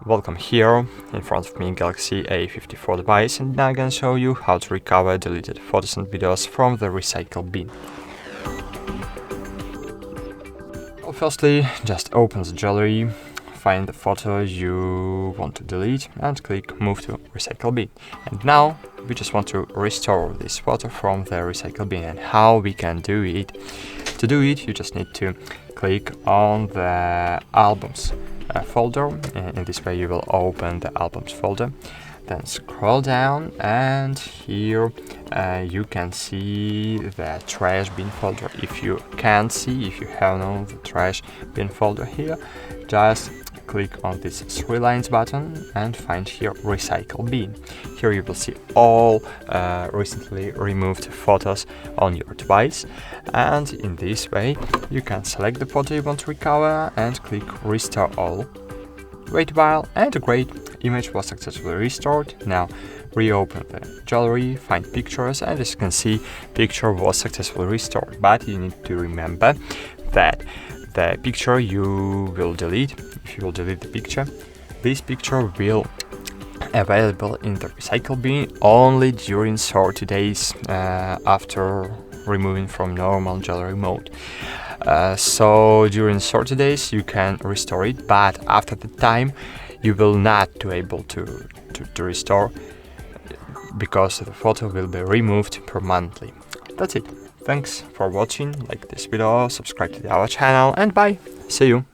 Welcome here. In front of me Galaxy A54 device, and now I'm gonna show you how to recover deleted photos and videos from the recycle bin. Well, firstly, just open the gallery, find the photo you want to delete and click Move to Recycle Bin. And now we just want to restore this photo from the recycle bin. And how we can do it? To do it, you just need to click on the albums folder. In this way you will open the albums folder, then scroll down, and here you can see the trash bin folder. If you can't see, if you have no the trash bin folder here, just click on this 3 lines button and find here recycle bin. Here you will see all recently removed photos on your device, and in this way you can select the photo you want to recover and click restore all. Wait a while and a great image was successfully restored. Now reopen the gallery, find pictures, and as you can see, picture was successfully restored. But you need to remember that the picture you will delete, if you will delete the picture, this picture will available in the recycle bin only during 30 days after removing from normal gallery mode. So during 30 days you can restore it, but after the time you will not be able to restore, because the photo will be removed permanently. That's it. Thanks for watching. Like this video, subscribe to our channel, and bye. See you.